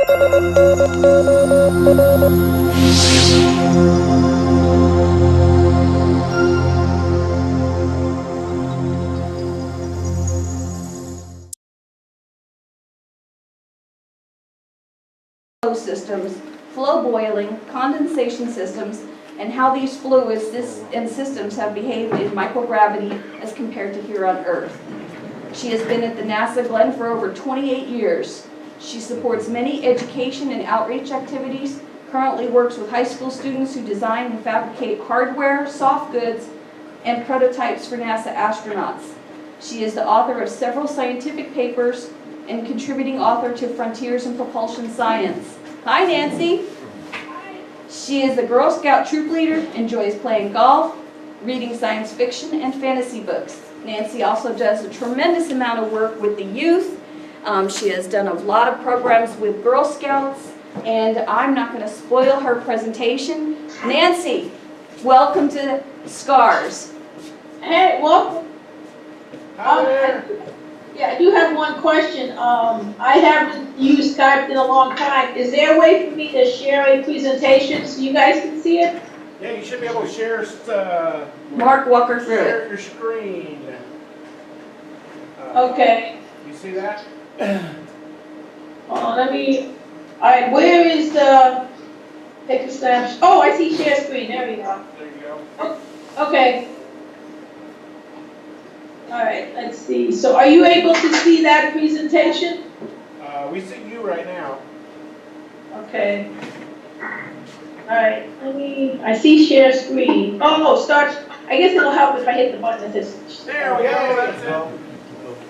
Systems, flow boiling, condensation systems, and how these fluids and systems have behaved in microgravity as compared to here on Earth. She has been at the NASA Glen for over 28 years. She supports many education and outreach activities, currently works with high school students who design and fabricate hardware, soft goods, and prototypes for NASA astronauts. She is the author of several scientific papers and contributing author to Frontiers in Propulsion Science. Hi, Nancy. She is a Girl Scout troop leader, enjoys playing golf, reading science fiction and fantasy books. Nancy also does a tremendous amount of work with the youth. She has done a lot of programs with Girl Scouts, and I'm not going to spoil her presentation. Nancy, welcome to SCARS. Hey, welcome. Hi there. Yeah, I do have one question. I haven't used Skype in a long time. Is there a way for me to share a presentation so you guys can see it? Yeah, you should be able to share. Mark, walk her through Share it. your screen. Okay. You see that? Hold on, let me. All right, where is the take a snapshot? Oh, I see share screen. There we go. There you go. Okay. All right, let's see. So are you able to see that presentation? We see you right now. Okay. All right, I see share screen. Oh, no, start. I guess it'll help if I hit the button that says. There we go. That's it.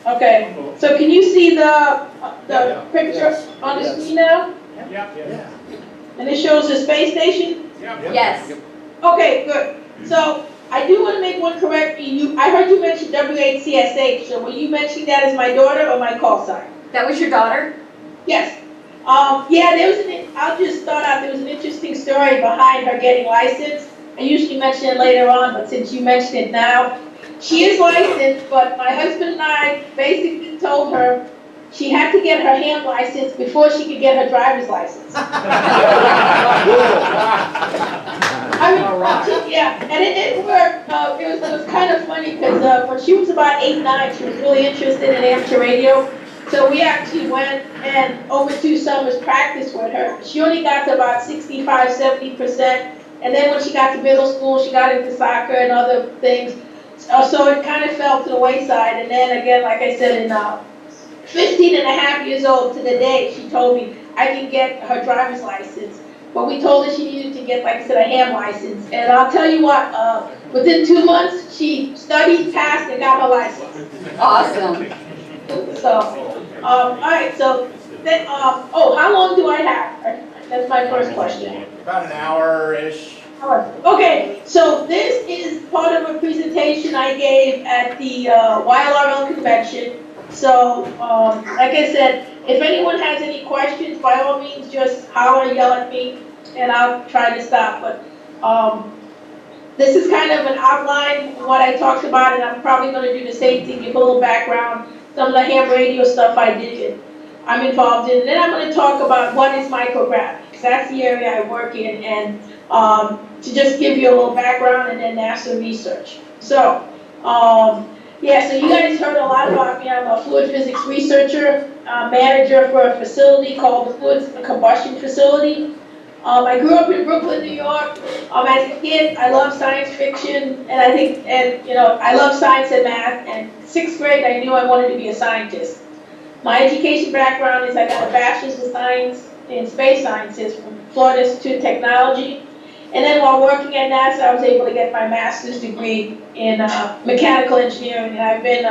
Okay, so can you see the picture on the screen now? Yeah. And it shows the space station? Yeah. Yes. Okay, good. So I do want to make one correction. I heard you mention WHCSH, so were you mentioning that as my daughter or my call sign? That was your daughter? Yes. Yeah, I'll just start out, there was an interesting story behind her getting licensed. I usually mention it later on, but since you mentioned it now, she is licensed, but my husband and I basically told her she had to get her hand license before she could get her driver's license. I mean, yeah, and it didn't work. It was kind of funny because when she was about 8, 9, she was really interested in amateur radio. So we actually went and over 2 summers practiced with her. She only got to about 65, 70%. And then when she got to middle school, she got into soccer and other things. So it kind of fell to the wayside. And then again, like I said, in 15 and a half years old to the day, she told me I can get her driver's license. But we told her she needed to get, like I said, a ham license. And I'll tell you what, within 2 months, she studied, passed, and got her license. Awesome. So, all right, so then, how long do I have? That's my first question. About an hour-ish. Okay, so this is part of a presentation I gave at the YLRL convention. So, like I said, if anyone has any questions, by all means, just holler, yell at me, and I'll try to stop. But this is kind of an outline of what I talked about, and I'm probably going to do the same thing, give a little background, some of the ham radio stuff I did, I'm involved in. And then I'm going to talk about what is microgravity, because that's the area I work in, and to just give you a little background and then NASA research. So, yeah, so you guys heard a lot about me. I'm a fluid physics researcher, manager for a facility called the Fluid Combustion Facility. I grew up in Brooklyn, New York. As a kid, I love science fiction, and I love science and math. And 6th grade, I knew I wanted to be a scientist. My education background is I got a bachelor's of science in space sciences from Florida Institute of Technology. And then while working at NASA, I was able to get my master's degree in mechanical engineering. And I've been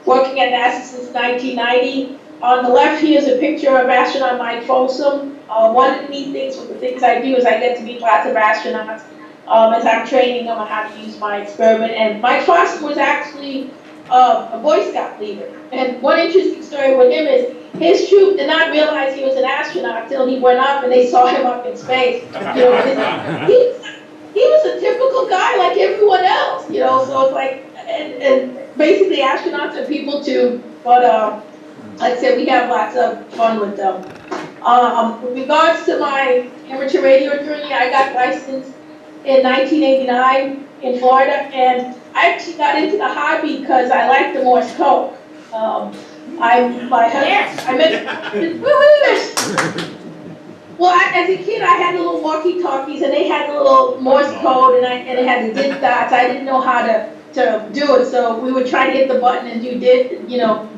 working at NASA since 1990. On the left here is a picture of astronaut Mike Folsom. One of the neat things with the things I do is I get to meet lots of astronauts as I'm training them on how to use my experiment. And Mike Folsom was actually a Boy Scout leader. And one interesting story with him is his troop did not realize he was an astronaut until he went up and they saw him up in space. He was a typical guy like everyone else, so it's like, and basically astronauts are people too, but like I said, we have lots of fun with them. With regards to my amateur radio journey, I got licensed in 1989 in Florida, and I actually got into the hobby because I liked the Morse code. I met, well, as a kid, I had the little walkie-talkies, and they had the little Morse code, and it had the dit dots. I didn't know how to do it, so we would try to hit the button and do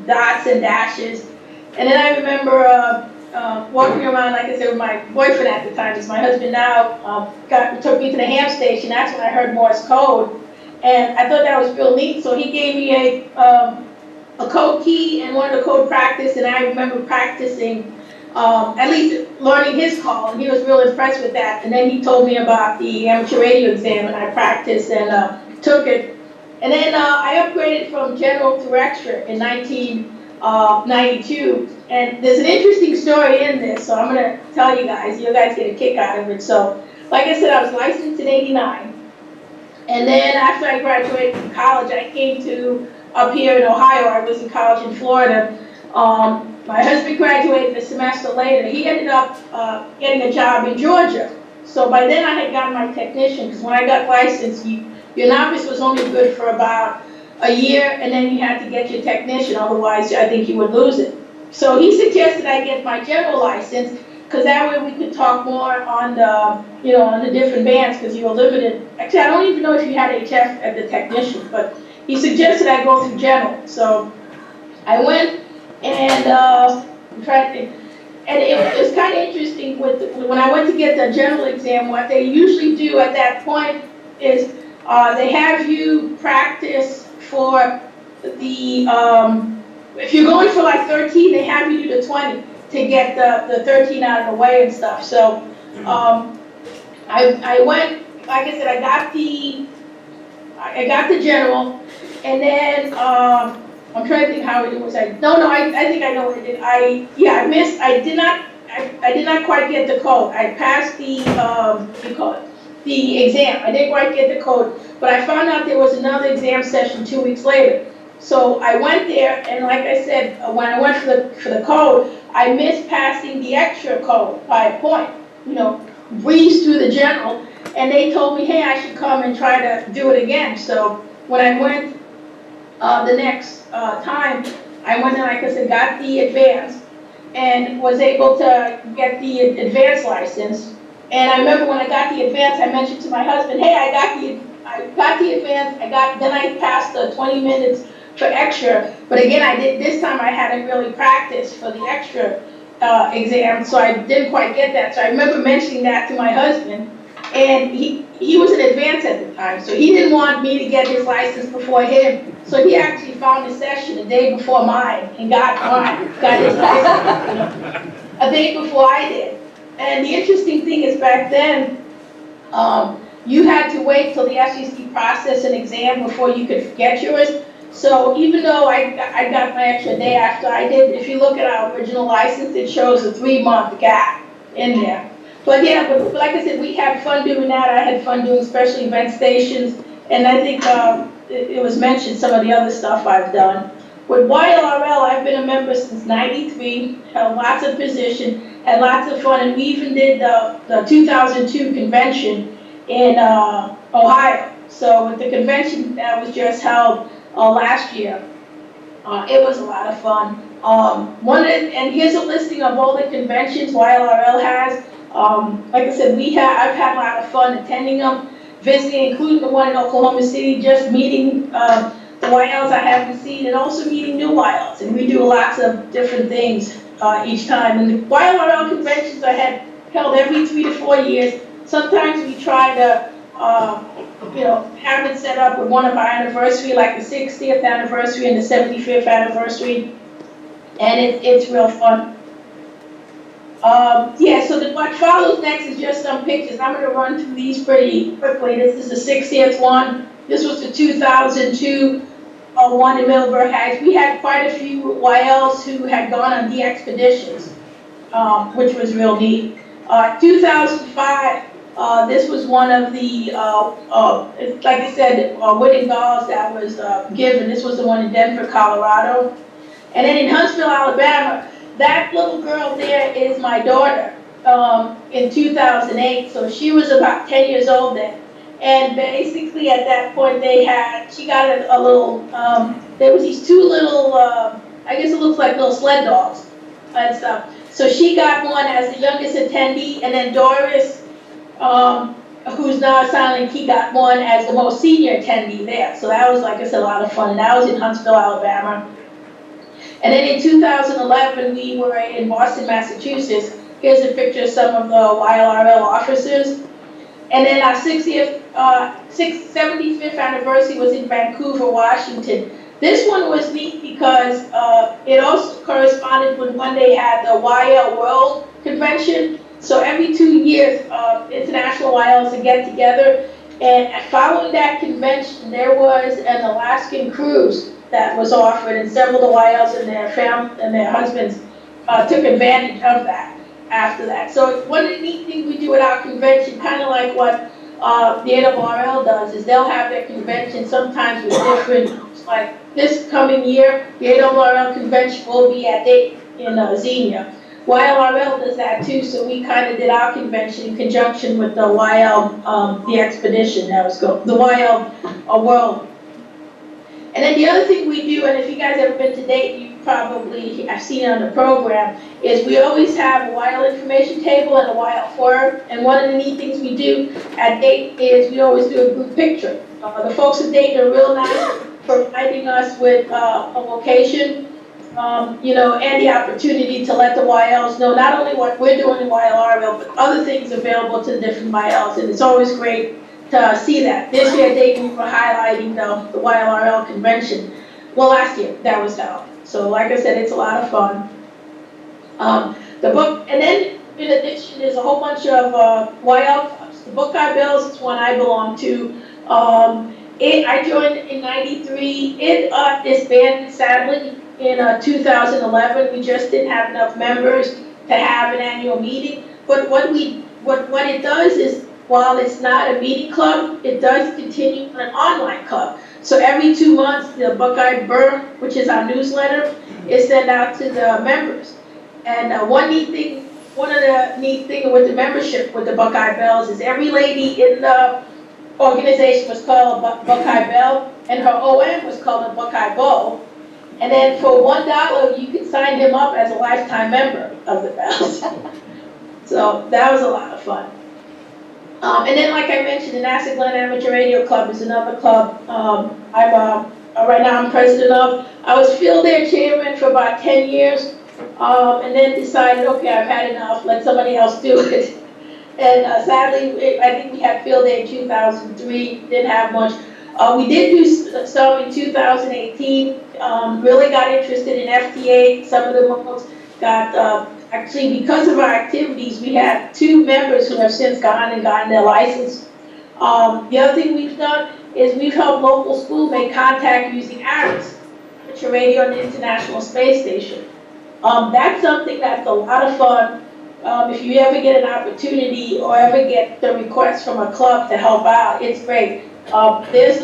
dots and dashes. And then I remember walking around, like I said, with my boyfriend at the time, is my husband now, took me to the ham station. That's when I heard Morse code, and I thought that was real neat. So he gave me a code key and wanted to code practice, and I remember practicing. At least learning his call, and he was real impressed with that. And then he told me about the amateur radio exam, and I practiced and took it. And then I upgraded from general to extra in 1992. And there's an interesting story in this, so I'm going to tell you guys. You guys get a kick out of it. So, like I said, I was licensed in '89. And then after I graduated from college, I came to up here in Ohio. I was in college in Florida. My husband graduated a semester later. He ended up getting a job in Georgia. So by then I had gotten my technician, because when I got licensed, your novice was only good for about a year, and then you had to get your technician, otherwise I think you would lose it. So he suggested I get my general license, because that way we could talk more on the, on the different bands, because you were limited. Actually, I don't even know if you had HF at the technician, but he suggested I go through general. So I went. And I'm trying to think. And it was kind of interesting when I went to get the general exam. What they usually do at that point is they have you practice for the if you're going for like 13, they have you do the 20 to get the 13 out of the way and stuff. So I went, like I said, I got the general, and then I'm trying to think how it was. I think I know what I did. I missed. I did not quite get the code. I passed the the exam. I didn't quite get the code, but I found out there was another exam session 2 weeks later. So I went there, and like I said, when I went for the code, I missed passing the extra code by a point. Breezed through the general, and they told me, hey, I should come and try to do it again. So when I went the next time, I went and, like I said, got the advance and was able to get the advanced license. And I remember when I got the advance, I mentioned to my husband, hey, I got the advance, then I passed the 20 minutes for extra. But again, this time I hadn't really practiced for the extra exam, so I didn't quite get that. So I remember mentioning that to my husband, and he was in advance at the time, so he didn't want me to get his license before him. So he actually found a session a day before mine and got his license a day before I did. And the interesting thing is, back then, you had to wait till the FCC processed an exam before you could get yours. So even though I got my extra day after I did, if you look at our original license, it shows a 3-month gap in there. But yeah, but like I said, we had fun doing that. I had fun doing special event stations, and I think it was mentioned some of the other stuff I've done. With YLRL, I've been a member since '93, held lots of positions, had lots of fun, and we even did the 2002 convention in Ohio. So with the convention that was just held last year, it was a lot of fun. And here's a listing of all the conventions YLRL has. Like I said, I've had a lot of fun attending them, visiting, including the one in Oklahoma City, just meeting the YLs I haven't seen, and also meeting new YLs. And we do lots of different things each time. And the YLRL conventions are held every 3 to 4 years. Sometimes we try to have it set up with one of our anniversary, like the 60th anniversary and the 75th anniversary, and it's real fun. So what follows next is just some pictures. I'm going to run through these pretty quickly. This is the 60th one. This was the 2002 one in Middleburg Heights. We had quite a few YLs who had gone on the expeditions, which was real neat. 2005, this was one of the, like I said, winning dolls that was given. This was the one in Denver, Colorado. And then in Huntsville, Alabama, that little girl there is my daughter, in 2008, so she was about 10 years old then. And basically at that point she got a little, there was these two little, I guess it looks like little sled dogs and stuff. So she got one as the youngest attendee, and then Doris, who's now a silent key, got one as the most senior attendee there. So that was, like I said, a lot of fun. And that was in Huntsville, Alabama. And then in 2011, we were in Boston, Massachusetts. Here's a picture of some of the YLRL officers. And then our 75th anniversary was in Vancouver, Washington. This one was neat because it also corresponded with when they had the YL World Convention. So every 2 years, international YLs would get together. And following that convention, there was an Alaskan cruise that was offered, and several of the YLs and their husbands took advantage of that after that. So one of the neat things we do at our convention, kind of like what the ARRL does, is they'll have their convention sometimes with different, like this coming year, the ARRL convention will be at Dayton in Xenia. YLRL does that too, so we kind of did our convention in conjunction with the YL, the expedition that was going, the YL World. And then the other thing we do, and if you guys ever been to Dayton, you probably have seen it on the program, is we always have a YL information table and a YL forum. And one of the neat things we do at Dayton is we always do a group picture. The folks at Dayton are real nice, providing us with a location, and the opportunity to let the YLs know not only what we're doing in YLRL, but other things available to the different YLs. And it's always great to see that. This year, Dayton, we were highlighting the YLRL convention. Well, last year, that was held. So like I said, it's a lot of fun. The book, and then in addition, there's a whole bunch of YL clubs. The Book Guy Bills is one I belong to. I joined in '93. It disbanded, sadly, in 2011. We just didn't have enough members to have an annual meeting. But what it does is, while it's not a meeting club, it does continue an online club. So every 2 months, the Buckeye Burr, which is our newsletter, is sent out to the members. And one of the neat things with the membership with the Buckeye Bells is every lady in the organization was called Buckeye Bell, and her OM was called a Buckeye Bow. And then for $1, you could sign him up as a lifetime member of the Bells. So that was a lot of fun. And then, like I mentioned, the Nassau Glen Amateur Radio Club is another club right now I'm president of. I was field day chairman for about 10 years, and then decided, okay, I've had enough, let somebody else do it. And sadly, I think we had field day in 2003, didn't have much. We did do some in 2018, really got interested in FTA. Some of the folks got, actually, because of our activities, we have 2 members who have since gone and gotten their license. The other thing we've done is we've helped local schools make contact using ARIS, which are radio on the International Space Station. That's something that's a lot of fun. If you ever get an opportunity or ever get the request from a club to help out, it's great. There's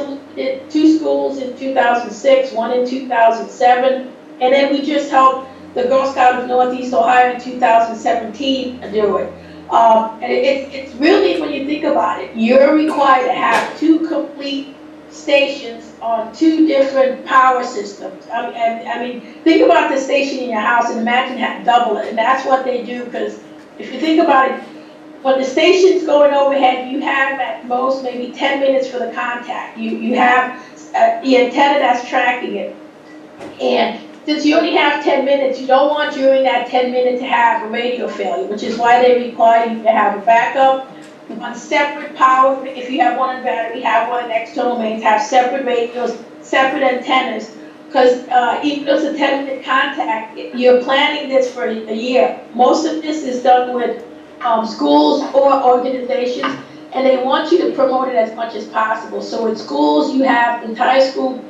2 schools in 2006, one in 2007, and then we just helped the Girl Scout of Northeast Ohio in 2017 do it. And it's really, when you think about it, you're required to have 2 complete stations on 2 different power systems. I mean, think about the station in your house and imagine having double it. And that's what they do, because if you think about it, when the station's going overhead, you have at most maybe 10 minutes for the contact. You have the antenna that's tracking it. And since you only have 10 minutes, you don't want during that 10 minutes to have a radio failure, which is why they require you to have a backup on separate power. If you have one on battery, have one in external mains, have separate radios, separate antennas, because even though it's a 10-minute contact, you're planning this for a year. Most of this is done with schools or organizations, and they want you to promote it as much as possible. So with schools, you have the entire school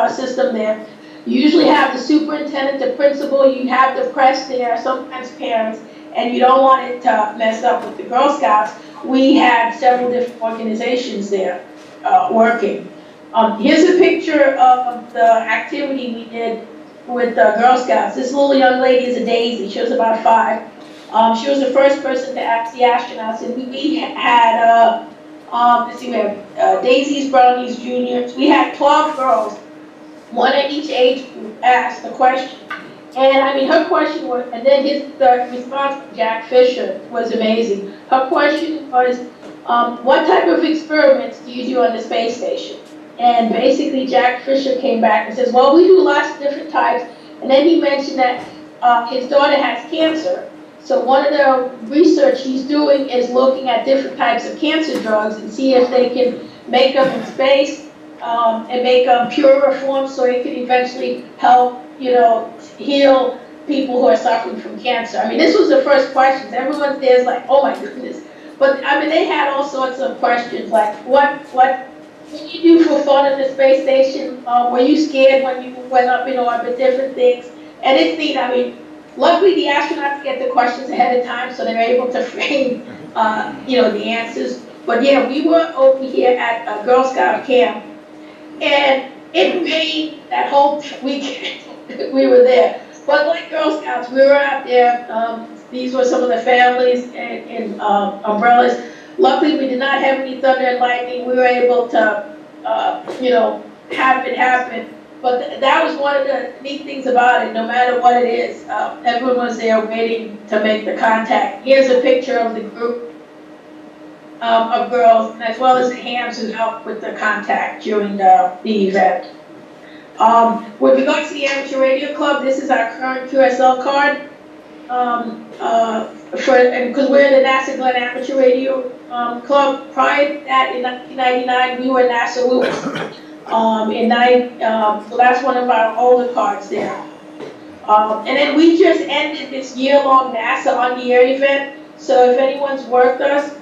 system there. You usually have the superintendent, the principal, you have the press there, sometimes parents, and you don't want it to mess up with the Girl Scouts. We had several different organizations there working. Here's a picture of the activity we did with Girl Scouts. This little young lady is a Daisy. She was about 5. She was the first person to ask the astronauts, and we had, let's see, we have Daisies, Brownies, Juniors. We had 12 girls, one at each age group, asked the question. And I mean, her question was, and then the response from Jack Fisher was amazing. Her question was, what type of experiments do you do on the space station? And basically Jack Fisher came back and says, well, we do lots of different types. And then he mentioned that his daughter has cancer. So one of the research he's doing is looking at different types of cancer drugs and see if they can make them in space and make them purer forms so it can eventually help, heal people who are suffering from cancer. I mean, this was the first questions. Everyone there's like, oh my goodness. But I mean, they had all sorts of questions like, what did you do for fun at the space station? Were you scared when you went up in orbit? Different things. And it's neat. I mean, luckily the astronauts get the questions ahead of time, so they're able to frame, the answers. But yeah, we were over here at a Girl Scout camp, and it rained that whole weekend. We were there. But like Girl Scouts, we were out there. These were some of the families in umbrellas. Luckily, we did not have any thunder and lightning. We were able to, have it happen. But that was one of the neat things about it. No matter what it is, everyone was there waiting to make the contact. Here's a picture of the group of girls, as well as the hands who helped with the contact during the event. With regards to the Amateur Radio Club, this is our current QSL card. Because we're the NASA Glenn Amateur Radio Club. Prior to that, in 1999, we were NASA Lewis. So that's one of our older cards there. And then we just ended this year-long NASA on the Air event. So if anyone's worked us,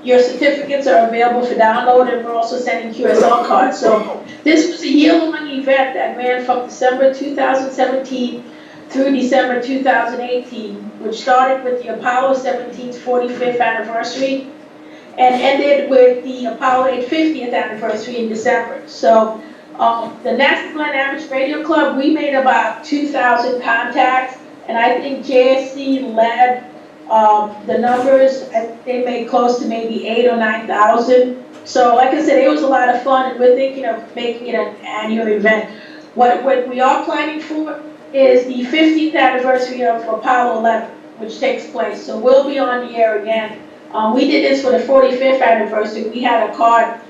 your certificates are available for download, and we're also sending QSL cards. So this was a year-long event that ran from December 2017 through December 2018, which started with the Apollo 17's 45th anniversary and ended with the Apollo 8 50th anniversary in December. So the NASA Glenn Amateur Radio Club, we made about 2,000 contacts, and I think JSC led the numbers. They made close to maybe 8,000 or 9,000. So like I said, it was a lot of fun, and we're thinking of making it an annual event. What we are planning for is the 50th anniversary of Apollo 11, which takes place. So we'll be on the air again. We did this for the 45th anniversary. We had a card,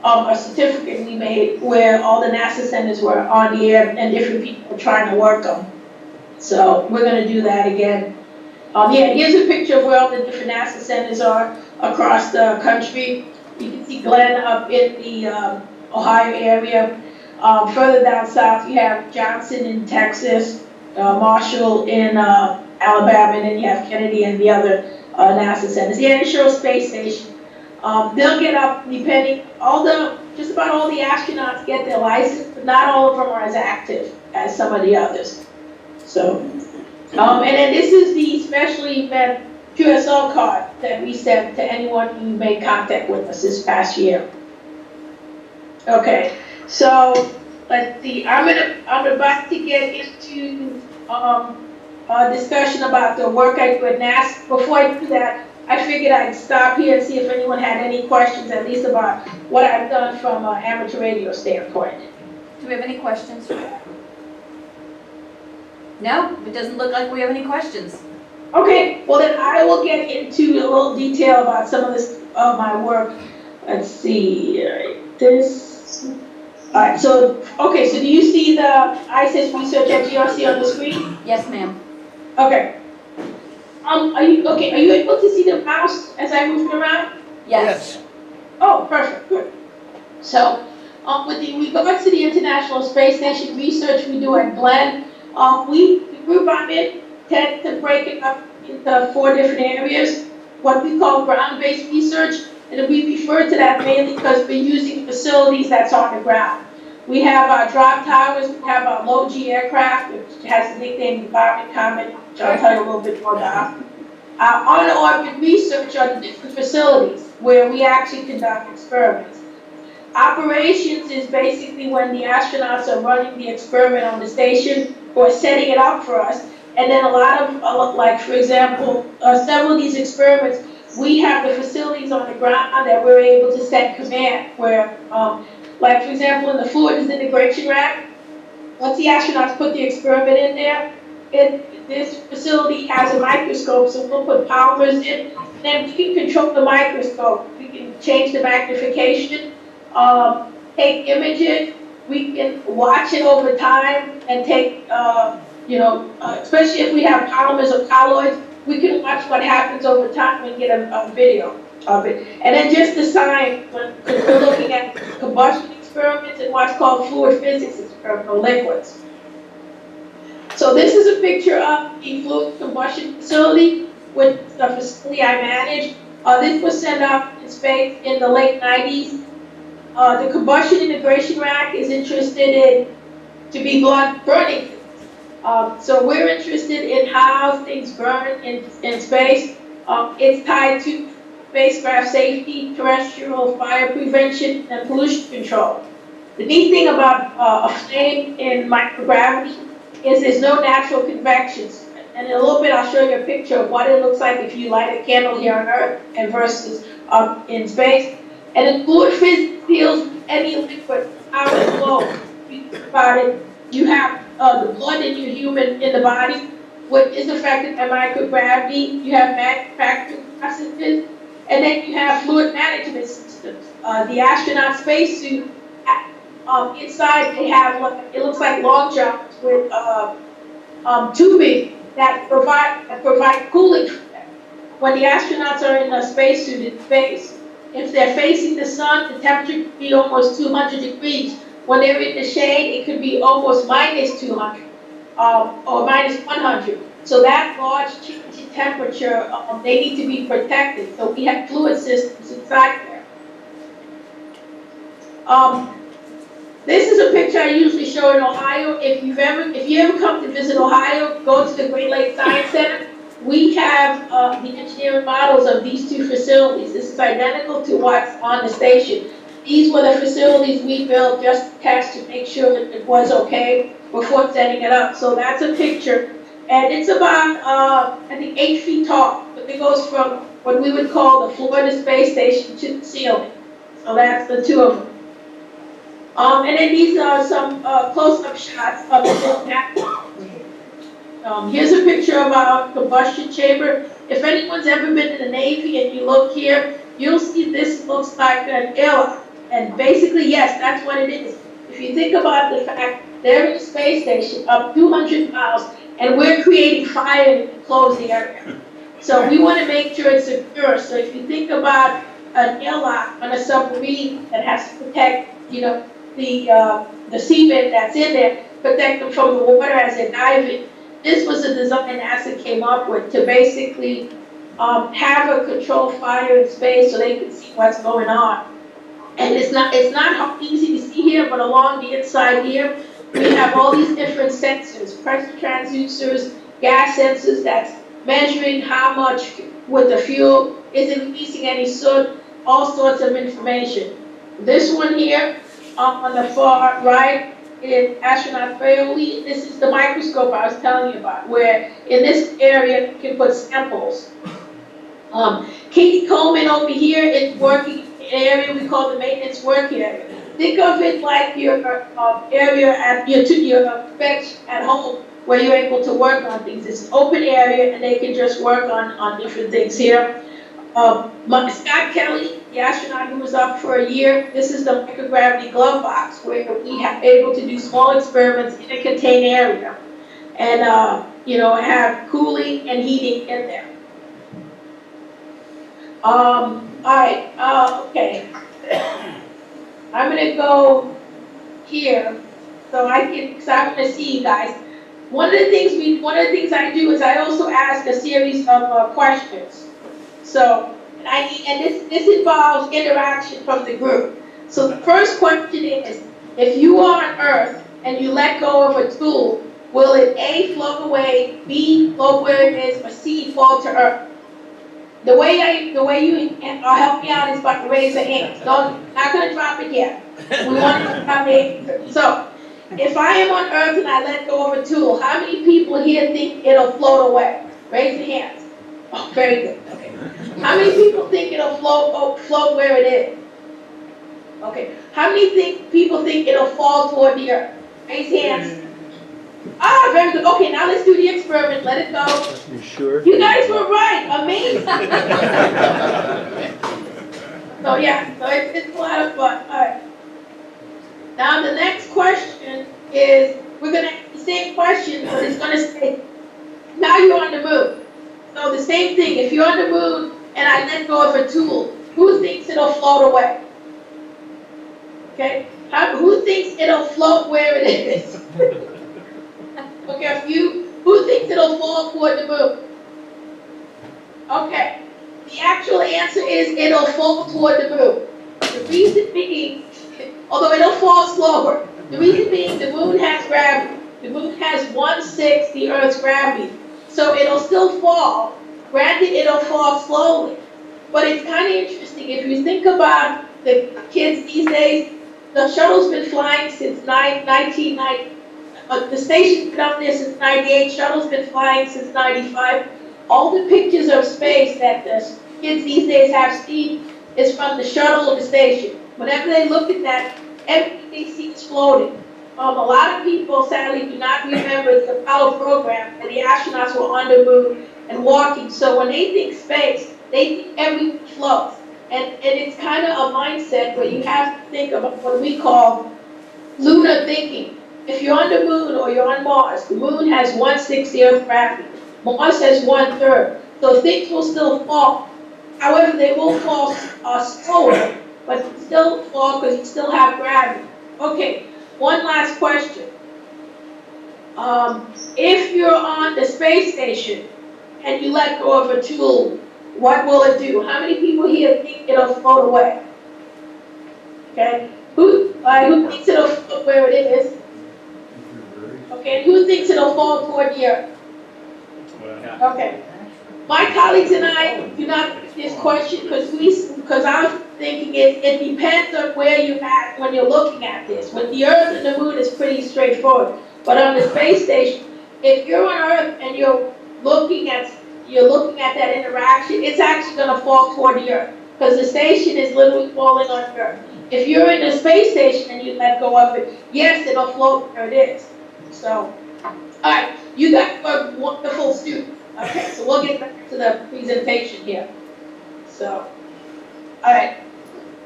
a certificate we made where all the NASA centers were on the air and different people were trying to work them. So we're going to do that again. Here's a picture of where all the different NASA centers are across the country. You can see Glenn up in the Ohio area. Further down south, you have Johnson in Texas, Marshall in Alabama, and then you have Kennedy and the other NASA centers. The International Space Station. They'll get up depending, just about all the astronauts get their license, but not all of them are as active as some of the others. So, and then this is the special event QSL card that we sent to anyone who made contact with us this past year. Okay, so let's see. I'm about to get into a discussion about the work I do at NASA. Before I do that, I figured I'd stop here and see if anyone had any questions, at least about what I've done from an amateur radio standpoint. Do we have any questions? No, it doesn't look like we have any questions. Okay, well then I will get into a little detail about some of this of my work. Let's see, this. All right, so do you see the ISIS research at GRC on the screen? Yes, ma'am. Okay. Are you able to see the mouse as I move it around? Yes. Oh, perfect, good. So, with regards to the International Space Station research we do at Glenn, the group I'm in tend to break it up into 4 different areas, what we call ground-based research, and we refer to that mainly because we're using facilities that's on the ground. We have our drop towers, we have our low-G aircraft, which has the nickname Environment Comet, which I'll tell you a little bit more about. Our on-orbit research are the different facilities where we actually conduct experiments. Operations is basically when the astronauts are running the experiment on the station. or setting it up for us. And then a lot of, like for example, several of these experiments, we have the facilities on the ground that we're able to set command where, like for example, in the fluid integration rack, once the astronauts put the experiment in there, this facility has a microscope, so we'll put polymers in, and then we can control the microscope. We can change the magnification, take images, we can watch it over time and take, especially if we have polymers or colloids, we can watch what happens over time and get a video of it. And then just the sign, when we're looking at combustion experiments and what's called fluid physics experiments, or liquids. So this is a picture of the fluid combustion facility, with the facility I manage. This was sent up in space in the late 90s. The combustion integration rack is interested in to be burning. So we're interested in how things burn in space. It's tied to spacecraft safety, terrestrial fire prevention, and pollution control. The neat thing about a flame in microgravity is there's no natural convection. And in a little bit, I'll show you a picture of what it looks like if you light a candle here on Earth and versus in space. And in fluid physics deals with any liquid, how it flows. If you think about it, you have the blood in the body, which is affected by microgravity. You have manufacturing processes, and then you have fluid management systems. The astronaut spacesuit, inside they have it looks like long johns with tubing that provide cooling for them. When the astronauts are in a spacesuit in space, if they're facing the sun, the temperature could be almost 200 degrees. When they're in the shade, it could be almost minus 200 or minus 100. So that large change in temperature, they need to be protected. So we have fluid systems inside there. This is a picture I usually show in Ohio. If you ever come to visit Ohio, go to the Great Lakes Science Center. We have the engineering models of these two facilities. This is identical to what's on the station. These were the facilities we built just to test to make sure that it was okay before setting it up. So that's a picture. And it's about, I think, 8 feet tall. But it goes from what we would call the floor of the space station to the ceiling. So that's the two of them. And then these are some close-up shots of the building. Here's a picture of our combustion chamber. If anyone's ever been in the Navy and you look here, you'll see this looks like an airlock. And basically, yes, that's what it is. If you think about the fact they're in a space station up 200 miles, and we're creating fire in the closed area. So we want to make sure it's secure. So if you think about an airlock on a submarine that has to protect, the seamen that's in there, protect them from the water as they're diving. This was a design NASA came up with to basically have a controlled fire in space so they can see what's going on. And it's not easy to see here, but along the inside here, we have all these different sensors, pressure transducers, gas sensors that's measuring how much with the fuel, is it releasing any soot, all sorts of information. This one here, on the far right, in astronaut Fraioli, this is the microscope I was telling you about, where in this area you can put samples. Katie Coleman over here is working in an area we call the maintenance work area. Think of it like your area at your bench at home where you're able to work on things. It's an open area and they can just work on different things here. Scott Kelly, the astronaut who was up for a year, this is the microgravity glove box where we have able to do small experiments in a contained area and have cooling and heating in there. All right, okay. I'm gonna go here so I want to see you guys. One of the things I do is I also ask a series of questions. So, this involves interaction from the group. So the first question is, if you are on Earth and you let go of a tool, will it A, float away, B, float where it is, or C, fall to Earth? The way you help me out is by raise a hand. Not gonna drop it yet. We want to have a, so If I am on Earth and I let go of a tool, how many people here think it'll float away? Raise your hands. Oh, very good. Okay. How many people think it'll float where it is? Okay. How many people think it'll fall toward the Earth? Raise hands. Ah, very good. Okay, now let's do the experiment. Let it go. You sure? You guys were right. Amazing. So yeah, so it's a lot of fun. All right. Now the next question is, we're going to ask the same question, but it's going to say, now you're on the moon. So the same thing, if you're on the moon and I let go of a tool, who thinks it'll float away? Okay, who thinks it'll float where it is? Okay, a few. Who thinks it'll fall toward the moon? Okay, the actual answer is it'll fall toward the moon. The reason being, although it'll fall slower, the reason being the moon has gravity. The moon has 1/6 the Earth's gravity. So it'll still fall. Granted, it'll fall slowly. But it's kind of interesting. If you think about the kids these days, the shuttle's been flying since 1990. The station's been up there since 98. Shuttle's been flying since 95. All the pictures of space that the kids these days have seen is from the shuttle or the station. Whenever they look at that, everything they see is floating. A lot of people sadly do not remember the Apollo program and the astronauts were on the moon and walking. So when they think space, they think everything floats. And it's kind of a mindset where you have to think of what we call lunar thinking. If you're on the moon or you're on Mars, the moon has 1/6 the Earth's gravity. Mars has 1/3. So things will still fall. However, they will fall slower, but still fall because you still have gravity. Okay, one last question. If you're on the space station and you let go of a tool, what will it do? How many people here think it'll float away? Okay, who thinks it'll float where it is? Okay, and who thinks it'll fall toward the Earth? Okay. My colleagues and I do not ask this question because I'm thinking it depends on where you're at when you're looking at this. With the Earth and the moon, it's pretty straightforward. But on the space station, if you're on Earth and you're looking at that interaction, it's actually going to fall toward the Earth because the station is literally falling on Earth. If you're in the space station and you let go of it, yes, it'll float where it is. So, all right, you guys are wonderful students. Okay, so we'll get back to the presentation here. So, all right,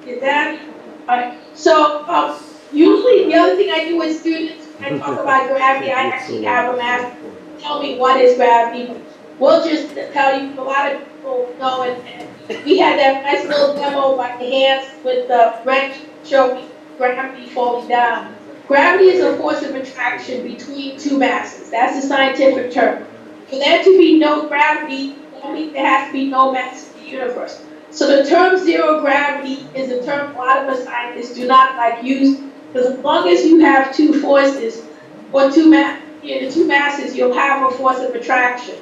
get that. All right, so usually the other thing I do with students when I talk about gravity, I actually have them ask, tell me what is gravity. We'll just tell you, a lot of people know, and we had that nice little demo by the hands with the wrench showing gravity falling down. Gravity is a force of attraction between two masses. That's the scientific term. For there to be no gravity, that means there has to be no mass in the universe. So the term zero gravity is a term a lot of us scientists do not like use, because as long as you have two forces, or the two masses, you'll have a force of attraction.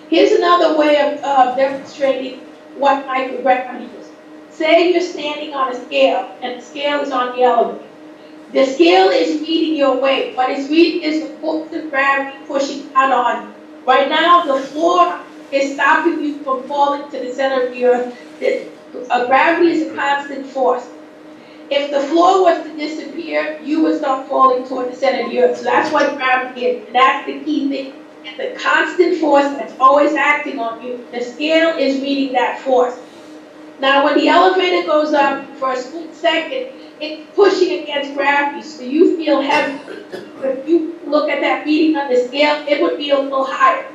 Here's another way of demonstrating what microgravity is. Say you're standing on a scale, and the scale is on the elevator. The scale is reading your weight. What it's reading is the force of gravity pushing down on you. Right now, the floor is stopping you from falling to the center of the Earth. Gravity is a constant force. If the floor was to disappear, you would start falling toward the center of the Earth. So that's what gravity is. And that's the key thing. And the constant force that's always acting on you, the scale is reading that force. Now, when the elevator goes up for a split second, it's pushing against gravity, so you feel heavy. If you look at that reading on the scale, it would be a little higher.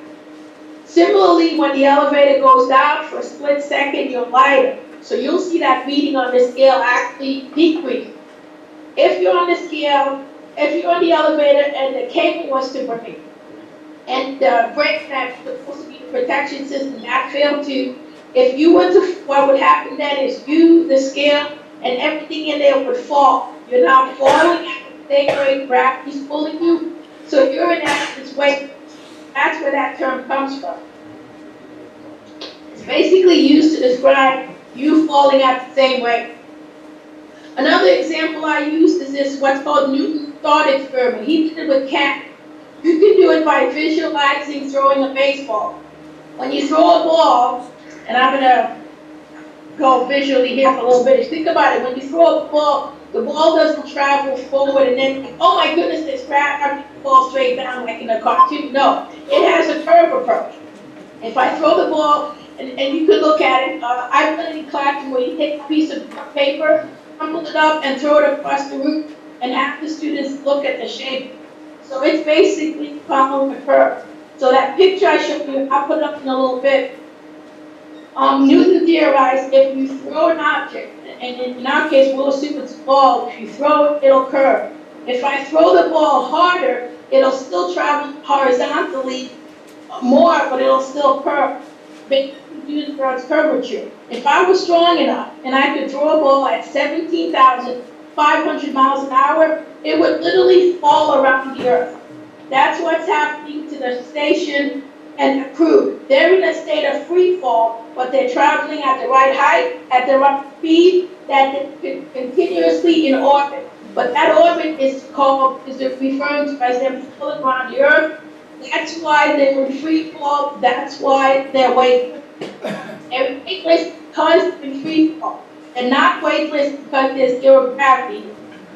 Similarly, when the elevator goes down for a split second, you're lighter. So you'll see that reading on the scale actually decrease. If you're on the scale, if you're on the elevator and the cable was to break, and the brake that was supposed to be the protection system, that failed to, if you were to, what would happen then is you, the scale, and everything in there would fall. You're now falling at the same rate gravity's pulling you, so you're in essence weight. That's where that term comes from. It's basically used to describe you falling at the same rate. Another example I used is this, what's called Newton's thought experiment. He did it with cats. You can do it by visualizing throwing a baseball. When you throw a ball, and I'm gonna go visually here for a little bit. Think about it. When you throw a ball, the ball doesn't travel forward and then, oh my goodness, it's gravity, fall straight down like in a cartoon. No, it has a curve approach. If I throw the ball, and you could look at it, I've done it in classroom where you take a piece of paper, crumple it up, and throw it across the room, and have the students look at the shape. So it's basically following a curve. So that picture I showed you, I'll put it up in a little bit. Newton theorized if you throw an object, and in our case we'll assume it's a ball, if you throw it, it'll curve. If I throw the ball harder, it'll still travel horizontally more, but it'll still curve. Due to its curvature. If I was strong enough and I could throw a ball at 17,500 miles an hour, it would literally fall around the earth. That's what's happening to the station and the crew. They're in a state of free fall, but they're traveling at the right height, at the right speed, that they're continuously in orbit. But that orbit is referring to as them falling around the earth. That's why they're in free fall. That's why they're weightless. They're weightless because they're in free fall. They're not weightless because there's zero gravity.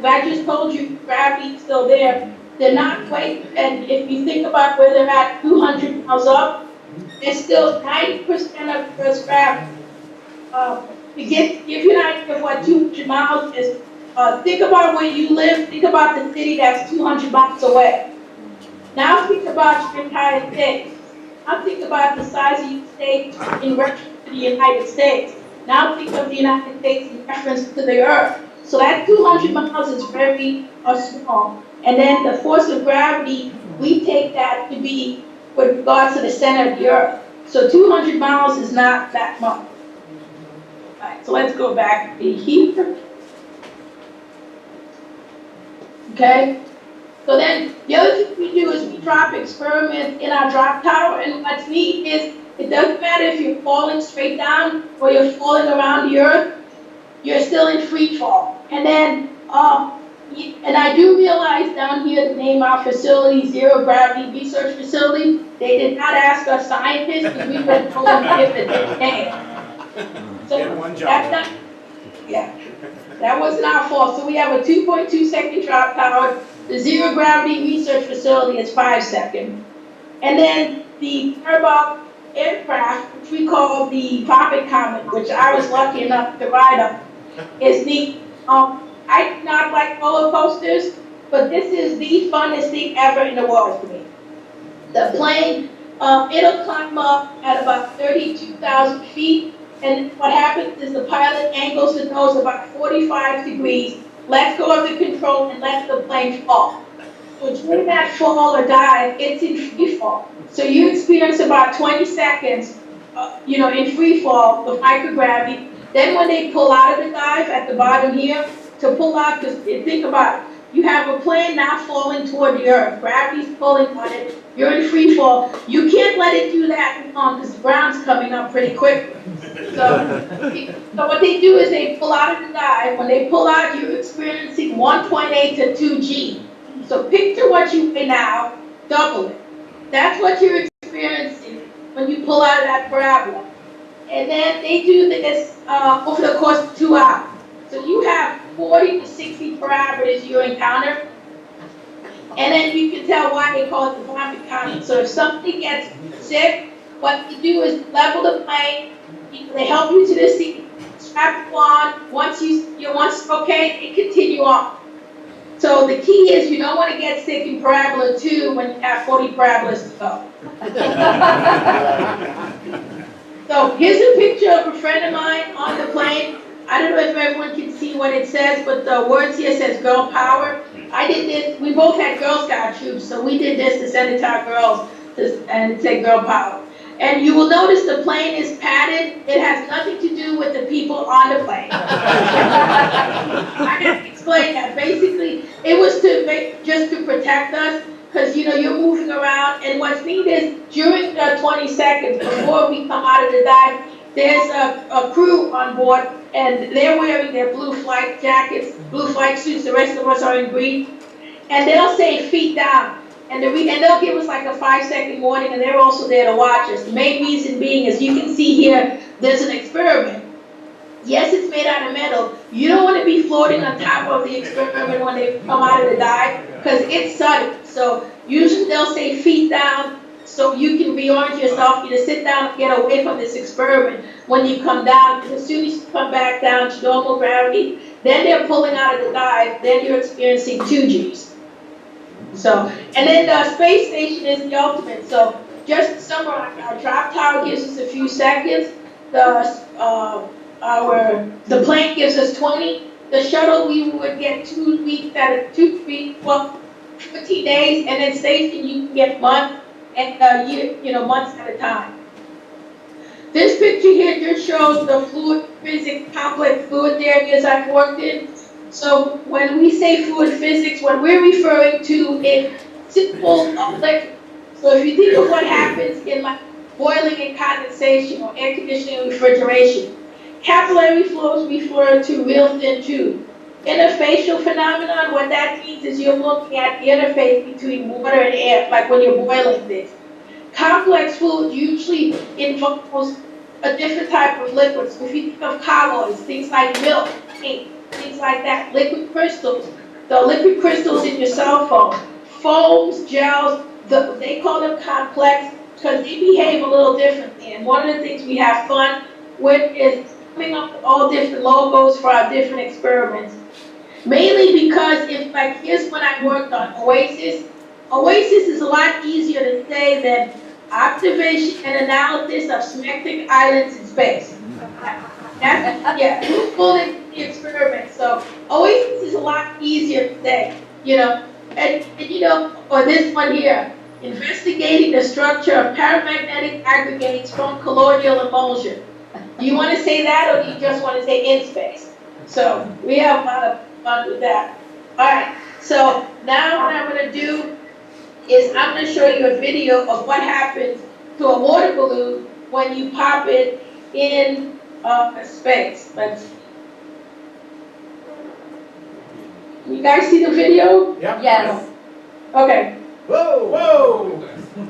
I just told you gravity is still there. They're not weightless, and if you think about where they're at 200 miles up, there's still 90% of Earth's gravity. To give you an idea of what 200 miles is, think about where you live. Think about the city that's 200 miles away. Now think about your entire state. Now think about the size of your state in reference to the United States. Now think of the United States in reference to the Earth. So that 200 miles is very small. And then the force of gravity, we take that to be with regards to the center of the Earth. So 200 miles is not that much. All right, so let's go back to here. Okay? So then the other thing we do is we drop experiments in our drop tower, and what's neat is it doesn't matter if you're falling straight down or you're falling around the earth, you're still in free fall. And then, and I do realize down here the name of our facility, Zero Gravity Research Facility, they did not ask us scientists because we were told to give the name. So that's not, yeah, that wasn't our fault. So we have a 2.2 second drop tower. The Zero Gravity Research Facility is 5 seconds. And then the parabolic aircraft, which we call the Prophet Comet, which I was lucky enough to ride on, is neat. I do not like roller coasters, but this is the funnest thing ever in the world for me. The plane, it'll climb up at about 32,000 feet, and what happens is the pilot angles the nose about 45 degrees, lets go of the control, and lets the plane fall. So during that fall or dive, it's in free fall. So you experience about 20 seconds, in free fall with microgravity. Then when they pull out of the dive at the bottom here, to pull out, because think about it, you have a plane now falling toward the earth, gravity's pulling on it, you're in free fall. You can't let it do that long because the ground's coming up pretty quickly. So what they do is they pull out of the dive. When they pull out, you're experiencing 1.8 to 2G. So picture what you weigh now, double it. That's what you're experiencing when you pull out of that parabola. And then they do this over the course of 2 hours. So you have 40 to 60 parameters you encounter. And then you can tell why they call it the Prophet Comet. So if somebody gets sick, what they do is level the plane. They help you to the seat, strap you on. Once it's okay, they continue on. So the key is you don't want to get sick in parabola 2 when you have 40 parabolas to go. So here's a picture of a friend of mine on the plane. I don't know if everyone can see what it says, but the words here says girl power. I did this, we both had Girl Scout troops, so we did this to send it to our girls and it said girl power. And you will notice the plane is padded. It has nothing to do with the people on the plane. I can explain that. Basically, it was just to protect us, because you're moving around. And what's neat is during the 20 seconds before we come out of the dive, there's a crew on board, and they're wearing their blue flight jackets, blue flight suits. The rest of us are in green. and they'll say feet down. And they'll give us like a 5-second warning, and they're also there to watch us. The main reason being, as you can see here, there's an experiment. Yes, it's made out of metal. You don't want to be floating on top of the experiment when they come out of the dive, because it's sudden. So usually they'll say feet down, so you can reorient yourself, either sit down and get away from this experiment when you come down, because as soon as you come back down to normal gravity, then they're pulling out of the dive, then you're experiencing 2Gs. So, and then the space station is the ultimate. So just to summarize, our drop tower gives us a few seconds, the plane gives us 20, the shuttle we would get 2 weeks at a 15 days, and then station you can get months and year, months at a time. This picture here just shows the fluid physics, complex fluid theories I've worked in. So when we say fluid physics, what we're referring to is simple liquid. So if you think of what happens in like boiling and condensation or air conditioning and refrigeration, capillary flows refer to real thin tube. Interfacial phenomenon, what that means is you're looking at the interface between water and air, like when you're boiling things. Complex fluid usually involves a different type of liquid. So if you think of colloids, things like milk, ink, things like that, liquid crystals, the liquid crystals in your cell phone, foams, gels, they call them complex because they behave a little differently. And one of the things we have fun with is coming up with all different logos for our different experiments. Mainly because here's when I worked on Oasis. Oasis is a lot easier to say than observation and analysis of semantic islands in space. Full the experiment. So Oasis is a lot easier to say, or this one here, investigating the structure of paramagnetic aggregates from colloidal emulsion. Do you want to say that, or do you just want to say in space? So we have a lot of fun with that. All right, so now what I'm going to do is I'm going to show you a video of what happens to a water balloon when you pop it in space. You guys see the video? Yep. Yes. Okay. Whoa, whoa.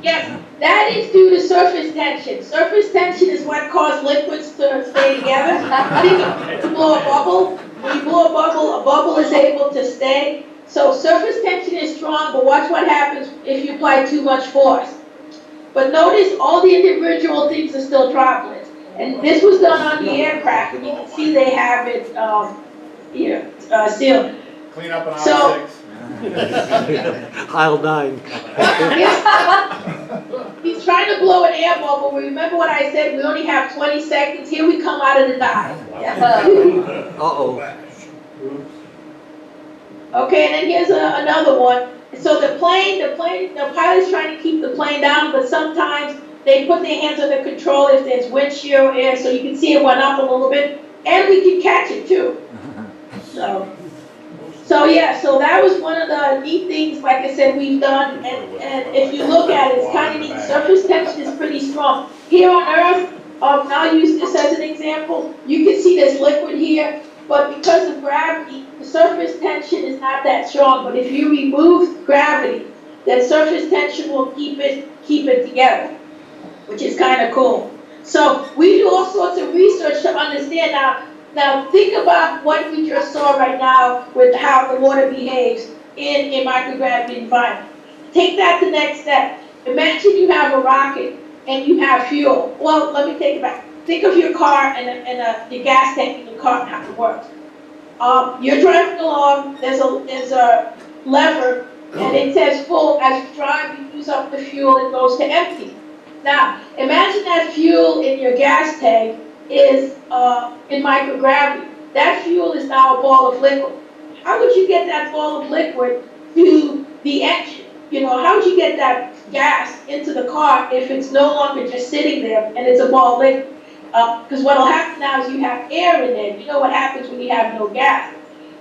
Yes, that is due to surface tension. Surface tension is what causes liquids to stay together. Think you blow a bubble. When you blow a bubble is able to stay. So surface tension is strong, but watch what happens if you apply too much force. But notice all the individual things are still droplets. And this was done on the aircraft, and you can see they have it sealed. Clean up an So- aisle 6. Aisle 9. He's trying to blow an air bubble. Remember what I said? We only have 20 seconds. Here we come out of the dive. Uh-oh. Okay, and then here's another one. So the pilot's trying to keep the plane down, but sometimes they put their hands on the control if there's wind shear or air, so you can see it went up a little bit, and we can catch it too. So that was one of the neat things, like I said, we've done, and if you look at it, it's kind of neat. Surface tension is pretty strong. Here on Earth, I'll use this as an example. You can see this liquid here, but because of gravity, the surface tension is not that strong. But if you remove gravity, then surface tension will keep it together, which is kind of cool. So we do all sorts of research to understand now. Now think about what we just saw right now with how the water behaves in a microgravity environment. Take that to the next step. Imagine you have a rocket and you have fuel. Well, let me take it back. Think of your car and the gas tank in your car and how it works. You're driving along, there's a lever, and it says full. As you drive, you use up the fuel, it goes to empty. Now, imagine that fuel in your gas tank is in microgravity. That fuel is now a ball of liquid. How would you get that ball of liquid to the engine? How would you get that gas into the car if it's no longer just sitting there and it's a ball of liquid? Because what will happen now is you have air in there. You know what happens when you have no gas.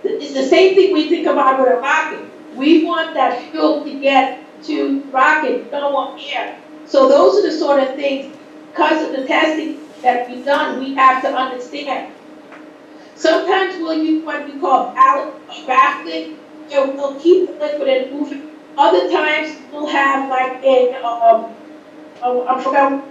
It's the same thing we think about with a rocket. We want that fuel to get to rocket. We don't want air. So those are the sort of things, because of the testing that we've done, we have to understand. Sometimes we'll use what we call baffling. we'll keep the liquid and move it. Other times, we'll have like I forgot,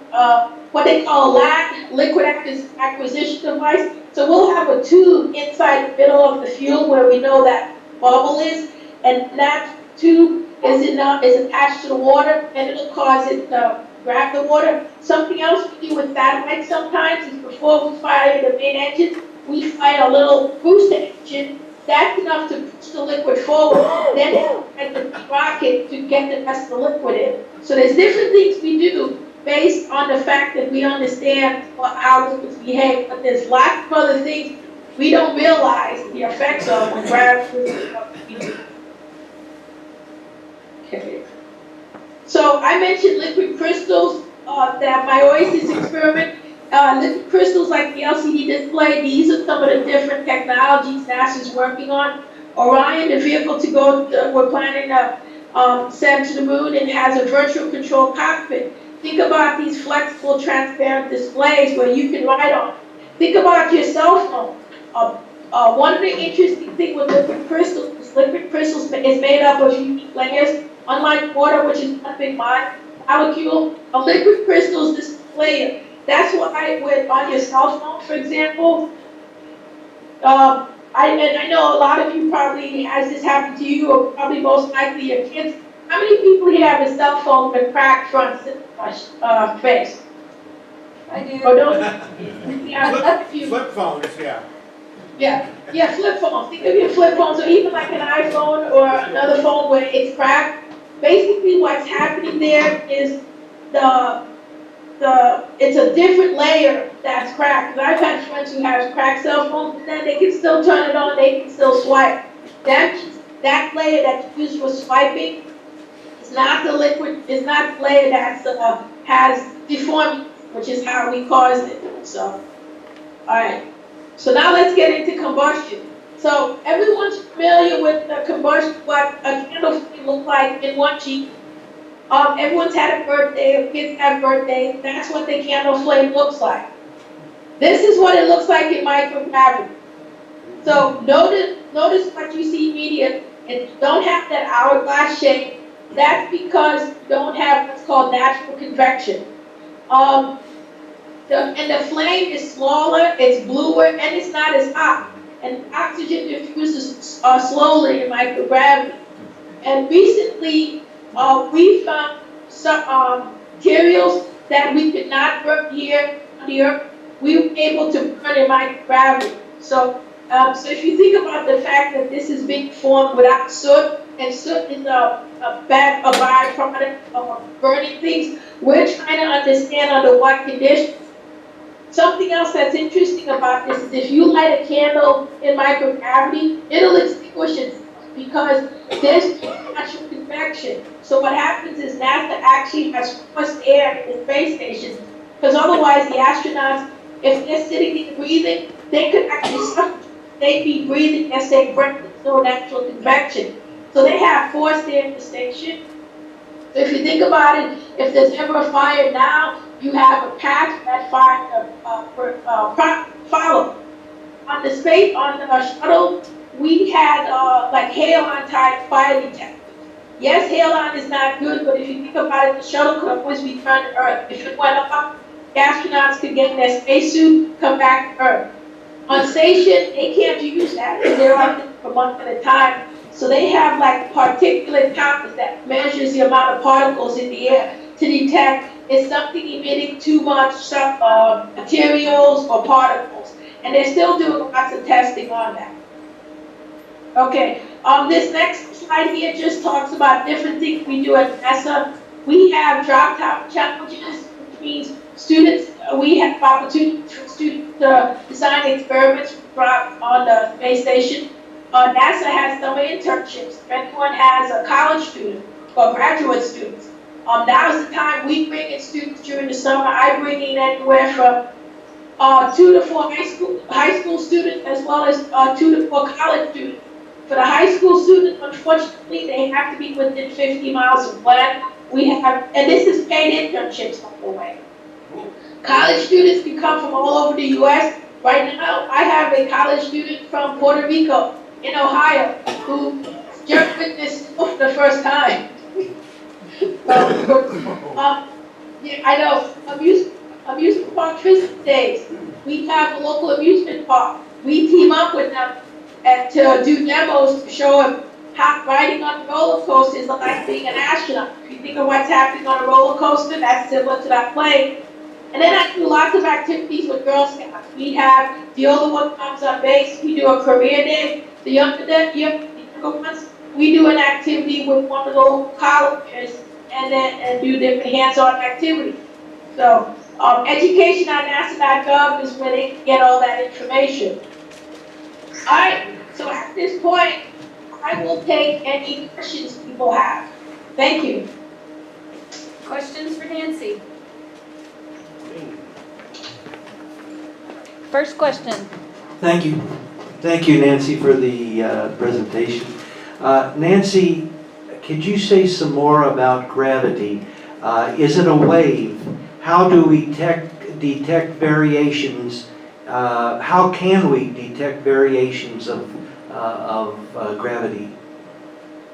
what they call a LAD, liquid acquisition device. So we'll have a tube inside the middle of the fuel where we know that bubble is, and that tube is attached to the water, and it'll cause it to grab the water. Something else we do with satellites sometimes is before we fire the main engine, we fire a little booster engine. That's enough to push the liquid forward, then at the rocket to get the rest of the liquid in. So there's different things we do based on the fact that we understand how liquids behave, but there's lots of other things we don't realize the effects of when gravity. Okay. So I mentioned liquid crystals, that my Oasis experiment. Liquid crystals like the LCD display, these are some of the different technologies NASA's working on. Orion, the vehicle to go, we're planning to send to the moon, and has a virtual control cockpit. Think about these flexible, transparent displays where you can write on. Think about your cell phone. One of the interesting things with liquid crystals is made up of unique layers. Unlike water, which is one big molecule, a liquid crystal is this layer. That's why on your cell phone, for example, I know a lot of you probably, has this happened to you, or probably most likely your kids. How many people here have a cell phone with a cracked front face? I do. Or don't? Yeah, Flip phones, yeah. Yeah, flip phones. Think of your flip phone, so even like an iPhone or another phone where it's cracked. Basically, what's happening there is it's a different layer that's cracked. Because I've had friends who have cracked cell phones, and then they can still turn it on, they can still swipe. That layer that's used for swiping is not the liquid, is not the layer that has deformity, which is how we caused it. So, alright. So now let's get into combustion. So everyone's familiar with the combustion, what a candle flame looks like in one cheek. Everyone's had a birthday, or kids have birthdays. That's what the candle flame looks like. This is what it looks like in microgravity. So notice what you see immediately. And you don't have that hourglass shape. That's because you don't have what's called natural convection. And the flame is smaller, it's bluer, and it's not as hot. And oxygen diffuses slowly in microgravity. And recently, we found some materials that we could not burn here on the Earth. We were able to burn in microgravity. So if you think about the fact that this is being formed without soot, and soot is a byproduct of burning things, we're trying to understand under what conditions. Something else that's interesting about this is if you light a candle in microgravity, it'll extinguish itself because there's natural convection. So what happens is NASA actually has forced air in the space station, because otherwise the astronauts, if they're sitting there breathing, they could actually suffocate. They'd be breathing as they breath with no natural convection. So they have forced air in the station. So if you think about it, if there's ever a fire now, you have a path that fire follow. On the shuttle, we had like halon type fire detectors. Yes, halon is not good, but if you think about it, the shuttle could always return to Earth. If it went up, the astronauts could get in their spacesuit, come back to Earth. On station, they can't use that because they're on it for a month at a time. So they have like particulate counters that measures the amount of particles in the air to detect is something emitting too much materials or particles. And they're still doing lots of testing on that. Okay, this next slide here just talks about different things we do at NASA. We have drop-top challenges, which means students, we have opportunities for students to design experiments on the space station. NASA has summer internships. If anyone has a college student or graduate students, now is the time we bring in students during the summer. I bring in anywhere from 2 to 4 high school students, as well as 2 to 4 college students. For the high school students, unfortunately, they have to be within 50 miles of land. We have, and this is paid internships, by the way. College students can come from all over the U.S. Right now, I have a college student from Puerto Rico in Ohio who just witnessed for the first time. Yeah, I know, amusement park Christmas days. We have a local amusement park. We team up with them and to do demos to show them how riding on a roller coaster is like being an astronaut. If you think of what's happening on a roller coaster, that's similar to that plane. And then I do lots of activities with Girl Scouts. We have the older one comes on base. We do a career day. The younger ones, we do an activity with one of the local colleges and do different hands-on activities. So education on NASA.gov is where they can get all that information. All right, so at this point, I will take any questions people have. Thank you. Questions for Nancy? First question. Thank you. Thank you, Nancy, for the presentation. Nancy, could you say some more about gravity? Is it a wave? How do we detect variations? How can we detect variations of gravity?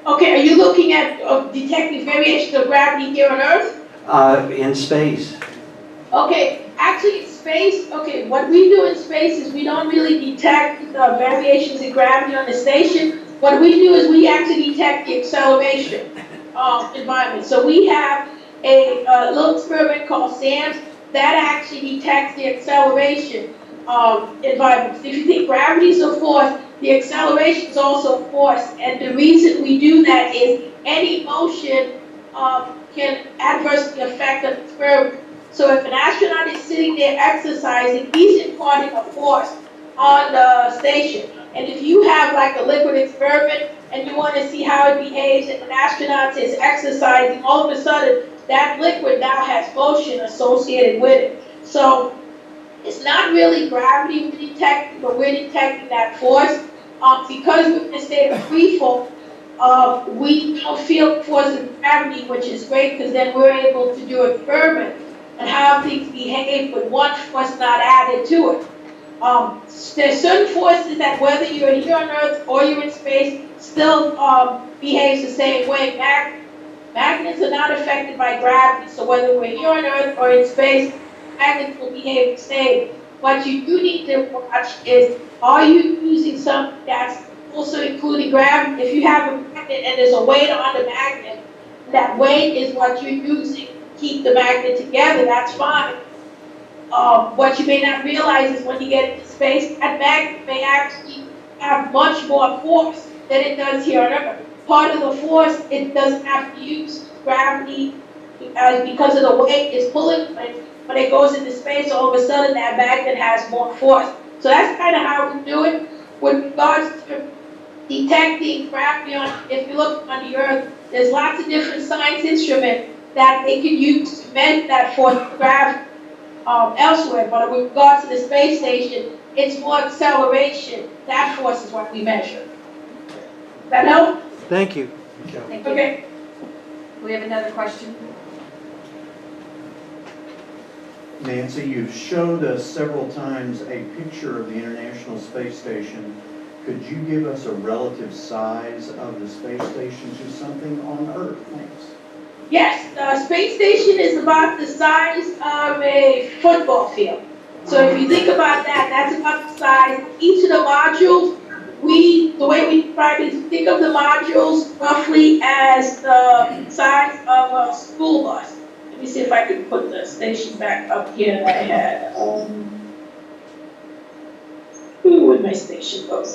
Okay, are you looking at detecting variations of gravity here on Earth? In space. Okay, actually in space, okay, what we do in space is we don't really detect variations in gravity on the station. What we do is we actually detect the acceleration environment. So we have a little experiment called SAMS that actually detects the acceleration environment. So if you think gravity is a force, the acceleration is also a force. And the reason we do that is any motion can adversely affect an experiment. So if an astronaut is sitting there exercising, he's imparting a force on the station. And if you have like a liquid experiment and you want to see how it behaves and an astronaut is exercising, all of a sudden that liquid now has motion associated with it. So it's not really gravity we're detecting, but we're detecting that force. Because we're in a state of free fall, we don't feel force of gravity, which is great because then we're able to do experiments and how things behave with one force not added to it. There's certain forces that whether you're here on Earth or you're in space still behaves the same way. Magnets are not affected by gravity, so whether we're here on Earth or in space, magnets will behave the same. What you do need to watch is, are you using something that's also including gravity? If you have a magnet and there's a weight on the magnet, that weight is what you're using to keep the magnet together, that's fine. What you may not realize is when you get into space, that magnet may actually have much more force than it does here on Earth. Part of the force, it doesn't have to use gravity because of the weight it's pulling. When it goes into space, all of a sudden that magnet has more force. So that's kind of how we do it. With regards to detecting gravity if you look on the Earth, there's lots of different science instruments that they can use to measure that force of gravity elsewhere. But with regards to the space station, it's more acceleration. That force is what we measure. Does that help? Thank you. Thank you. Okay. We have another question. Nancy, you've showed us several times a picture of the International Space Station. Could you give us a relative size of the space station to something on Earth? Thanks. Yes, the space station is about the size of a football field. So if you think about that, that's about the size. Each of the modules, the way we describe it is think of the modules roughly as the size of a school bus. Let me see if I can put the station back up here that I had. Where'd my station go?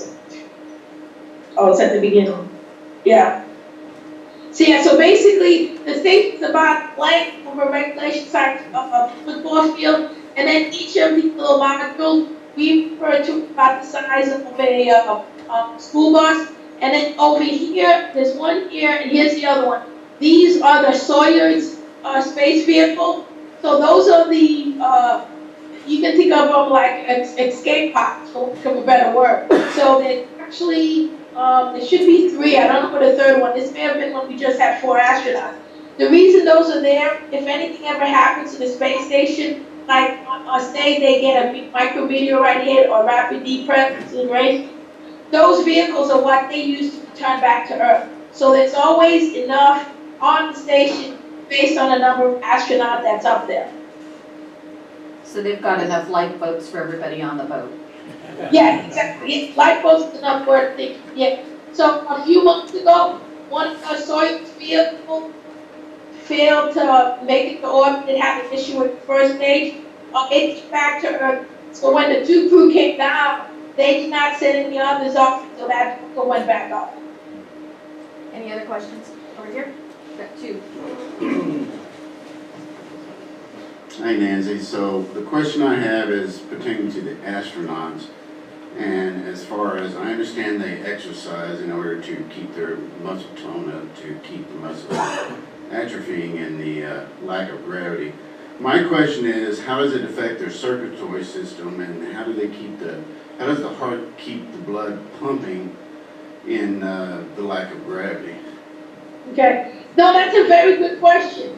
Oh, it's at the beginning. Yeah. So yeah, so basically the station's about length of a regulation size of a football field, and then each of these little modules we refer to about the size of a school bus. And then over here, there's one here, and here's the other one. These are the Sawyer's space vehicle. So those are the, you can think of them like escape pods, for lack of a better word. So they actually, there should be 3. I don't know for the third one. This may have been when we just had 4 astronauts. The reason those are there, if anything ever happens to the space station, like on stage they get a micrometeorite hit or rapid deceleration, those vehicles are what they use to return back to Earth. So there's always enough on the station based on the number of astronauts that's up there. So they've got enough lifeboats for everybody on the boat. Yeah, exactly. Yeah, lifeboats is enough word thing. Yeah. So a few months ago, one of the Soyuz vehicles failed to make it to orbit. It had an issue with the first stage. It came back to Earth. So when the two crew came down, they did not send any others up, so that vehicle went back up. Any other questions? Over here? Got two. Hi Nancy, so the question I have is pertaining to the astronauts. And as far as I understand, they exercise in order to keep their muscle tone up, to keep the muscle atrophying and the lack of gravity. My question is, how does it affect their circulatory system, and how does the heart keep the blood pumping in the lack of gravity? Okay. No, that's a very good question.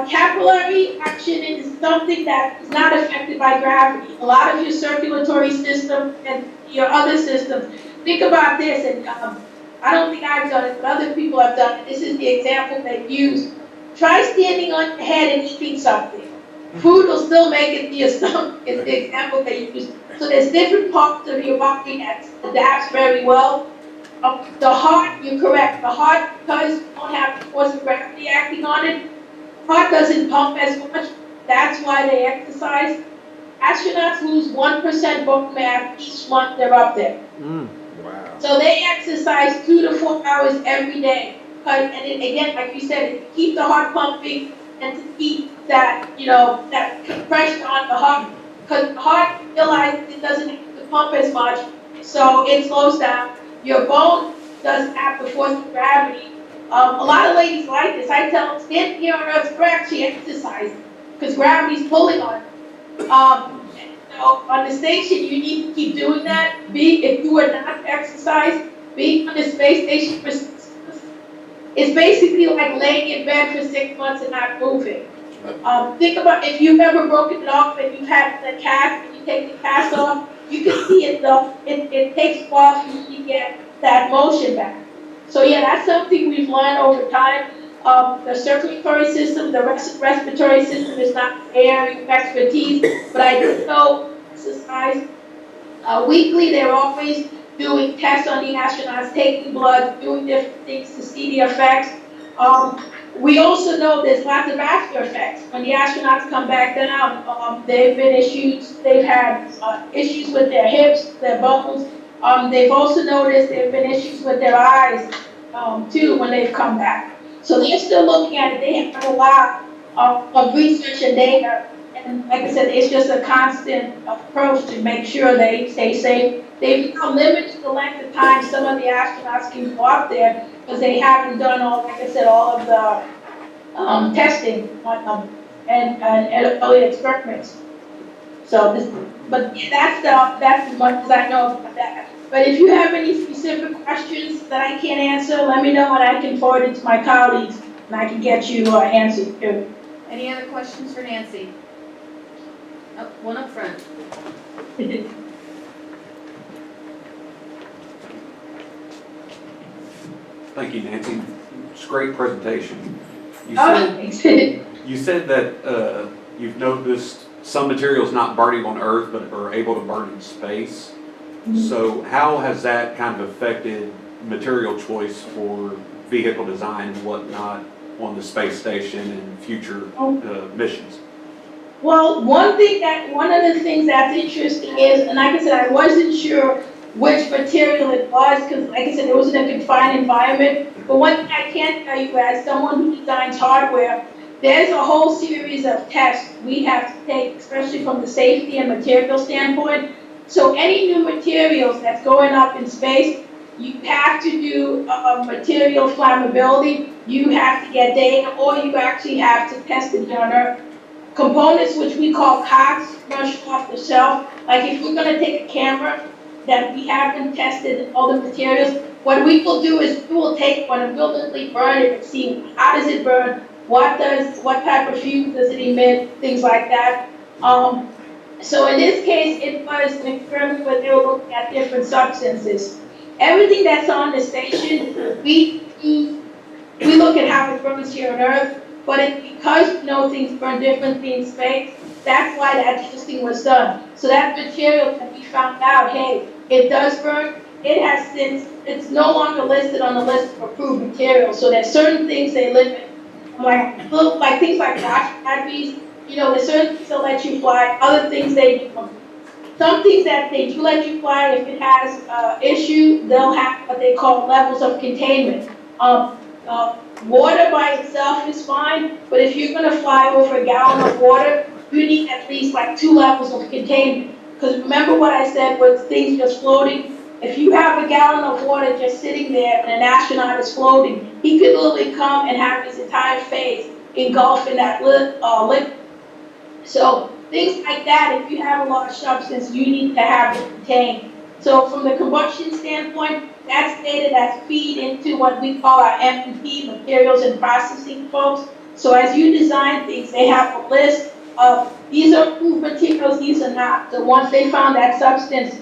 Capillary action is something that is not affected by gravity. A lot of your circulatory system and your other systems, think about this, and I don't think I've done it, but other people have done it. This is the example they use. Try standing on your head and eating something. Food will still make it to your stomach, is the example they use. So there's different parts of your body that adapts very well. The heart, you're correct. The heart, because you don't have the force of gravity acting on it, heart doesn't pump as much. That's why they exercise. Astronauts lose 1% bone mass each month they're up there. Wow. So they exercise 2 to 4 hours every day. And again, like you said, to keep the heart pumping and to keep that, that pressure on the heart. Because the heart realizes it doesn't have to pump as much, so it slows down. Your bone doesn't have the force of gravity. A lot of ladies like this. I tell them, stand here on Earth, we're actually exercising because gravity's pulling on you. On the station, you need to keep doing that. If you are not exercise, being on the space station for 6 months is basically like laying in bed for 6 months and not moving. Think about if you've ever broken it off and you've had the cast and you take the cast off, you can see it though. It takes a while for you to get that motion back. So yeah, that's something we've learned over time. The circulatory system, the respiratory system is not area of expertise, but I do know exercise. Weekly, they're always doing tests on the astronauts, taking blood, doing different things to see the effects. We also know there's lots of vascular effects. When the astronauts come back down, they've had issues with their hips, their bones. They've also noticed there have been issues with their eyes, too, when they've come back. So they're still looking at it. They have a lot of research and data. And like I said, it's just a constant approach to make sure they stay safe. They've now limited the length of time some of the astronauts can go up there because they haven't done all of the testing on them and early experiments. So but that's as much as I know about that. But if you have any specific questions that I can't answer, let me know and I can forward it to my colleagues and I can get you answers too. Any other questions for Nancy? Oh, one up front. Thank you, Nancy. It's a great presentation. You said that you've noticed some materials not burning on Earth but are able to burn in space. Mm-hmm. So how has that kind of affected material choice for vehicle design and whatnot on the space station and future missions? Well, one of the things that's interesting is, and like I said, I wasn't sure which material it was because, like I said, it was in a confined environment. But one thing I can tell you, as someone who designs hardware, there's a whole series of tests we have to take, especially from the safety and material standpoint. So any new materials that's going up in space, you have to do material flammability. You have to get data, or you actually have to test it on Earth. Components which we call COTS, commercial off the shelf. Like if we're going to take a camera that we haven't tested all the materials, what we will do is we will take one and we'll literally burn it and see how does it burn, what type of fume does it emit, things like that. So in this case, it was an experiment where they were looking at different substances. Everything that's on the station, we look at how it burns here on Earth, but because we know things burn differently in space, that's why that testing was done. So that material that we found out, hey, it does burn, it has since, it's no longer listed on the list of approved materials. So there's certain things they limit, like things like watch batteries, there's certain things they'll let you fly, other things they don't. Some things that they do let you fly, if it has issue, they'll have what they call levels of containment. Water by itself is fine, but if you're going to fly over a gallon of water, you need at least like 2 levels of containment. Because remember what I said with things just floating? If you have a gallon of water just sitting there and an astronaut is floating, he could literally come and have his entire face engulfed in that liquid. So things like that, if you have a large substance, you need to have it contained. So from the combustion standpoint, that's data that's feed into what we call our M&P, materials and processing folks. So as you design things, they have a list of these are approved materials, these are not. So once they found that substance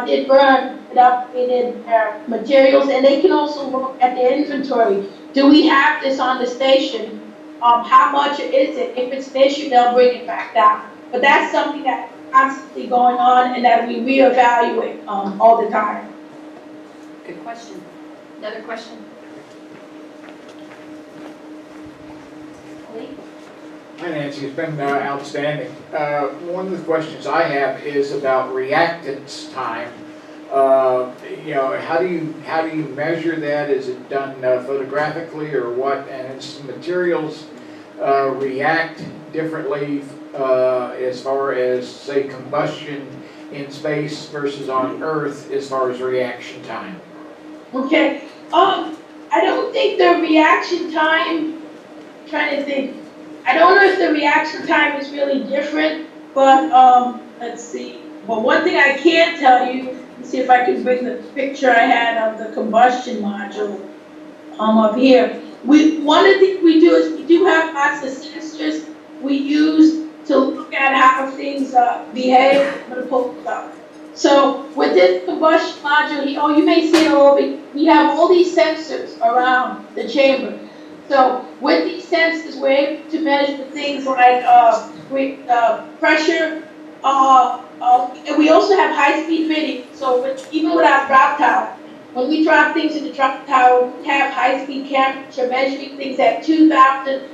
did burn, it updated their materials, and they can also look at their inventory. Do we have this on the station? How much is it? If it's an issue, they'll bring it back down. But that's something that's constantly going on and that we reevaluate all the time. Good question. Another question? Lee? Hi Nancy, it's been outstanding. One of the questions I have is about reactance time. How do you measure that? Is it done photographically or what? And its materials react differently as far as, say, combustion in space versus on Earth as far as reaction time. Okay. I don't think the reaction time, I'm trying to think. I don't know if the reaction time is really different, but let's see. But one thing I can tell you, let's see if I can bring the picture I had of the combustion module up here. One of the things we do is we do have lots of sensors we use to look at how things behave. I'm going to pull this up. So with this combustion module, you may see it a little bit. We have all these sensors around the chamber. So with these sensors, we're able to measure things like pressure. And we also have high-speed video. So even with our drop tower, when we drop things in the drop tower, we have high-speed cameras measuring things at 2,000,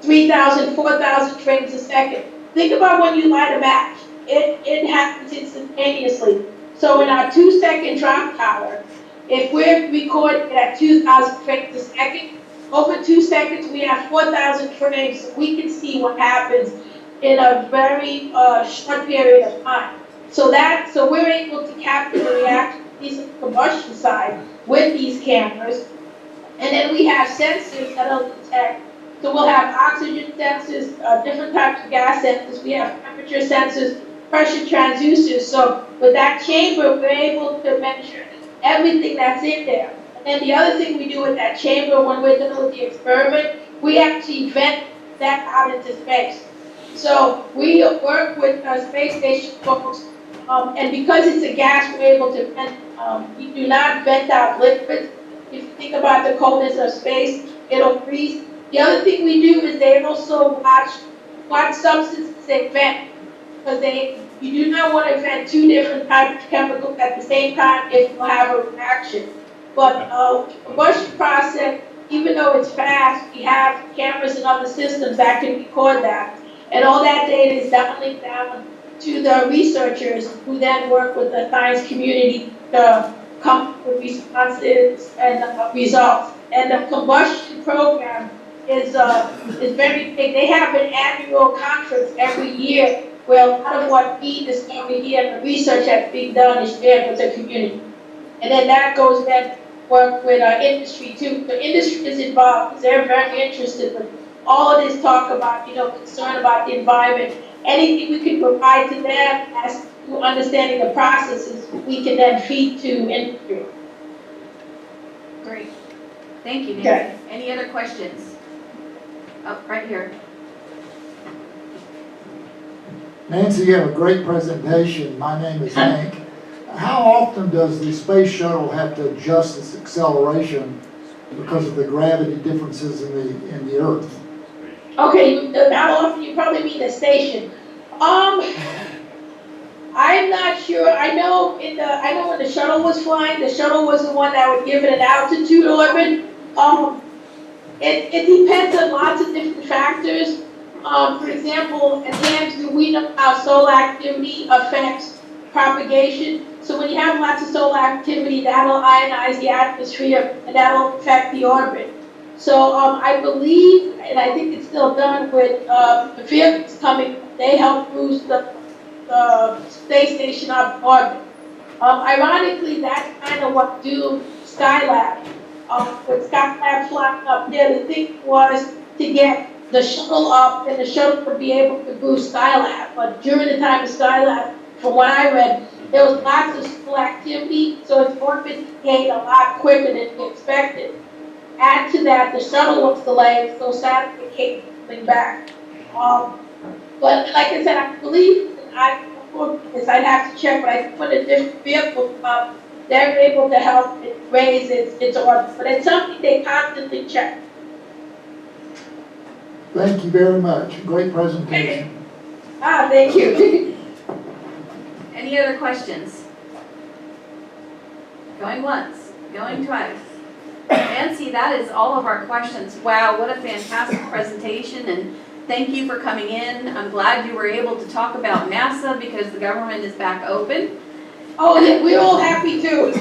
3,000, 4,000 frames a second. Think about when you light a match. It happens instantaneously. So in our 2-second drop tower, if we're recording it at 2,000 frames a second, over 2 seconds we have 4,000 frames. So we can see what happens in a very short period of time. So we're able to capture the reaction on the combustion side with these cameras. And then we have sensors that'll detect. So we'll have oxygen sensors, different types of gas sensors. We have temperature sensors, pressure transducers. So with that chamber, we're able to measure everything that's in there. And then the other thing we do with that chamber when we're done with the experiment, we actually vent that out into space. So we work with space station folks, and because it's a gas, we're able to vent. We do not vent out liquids. If you think about the coldness of space, it'll freeze. The other thing we do is they also watch what substances they vent, because you do not want to vent 2 different types of chemicals at the same time if you have a reaction. But the combustion process, even though it's fast, we have cameras and other systems that can record that. And all that data is downlinked down to the researchers who then work with the science community to come up with responses and results. And the combustion program is very big. They have an annual conference every year where a lot of what we discover here and the research that's being done is shared with the community. And then that goes then work with our industry too. The industry is involved because they're very interested with all of this talk about, concern about the environment. Anything we can provide to them as to understanding the processes, we can then feed to industry. Great. Thank you, Nancy. Okay. Any other questions? Oh, right here. Nancy, you have a great presentation. My name is Hank. How often does the space shuttle have to adjust its acceleration because of the gravity differences in the Earth? Okay, how often, you probably mean the station. I'm not sure. I know when the shuttle was flying, the shuttle was the one that would give it an altitude orbit. It depends on lots of different factors. For example, at Nancy, we know how solar activity affects propagation. So when you have lots of solar activity, that'll ionize the atmosphere and that'll affect the orbit. So I believe, and I think it's still done with the vehicles coming, they help boost the space station up orbit. Ironically, that's kind of what do Skylab. With Skylab flying up there, the thing was to get the shuttle up, and the shuttle would be able to boost Skylab. But during the time of Skylab, from what I read, there was lots of solar activity, so its orbit gained a lot quicker than expected. Add to that, the shuttle was delayed, so Saturn came coming back. But like I said, I believe, I'd have to check, but I put a different vehicle up. They're able to help it raise its orbit, but it's something they constantly check. Thank you very much. Great presentation. Thank you. Any other questions? Going once, going twice. Nancy, that is all of our questions. Wow, what a fantastic presentation, and thank you for coming in. I'm glad you were able to talk about NASA because the government is back open. Oh, yeah, we're all happy too.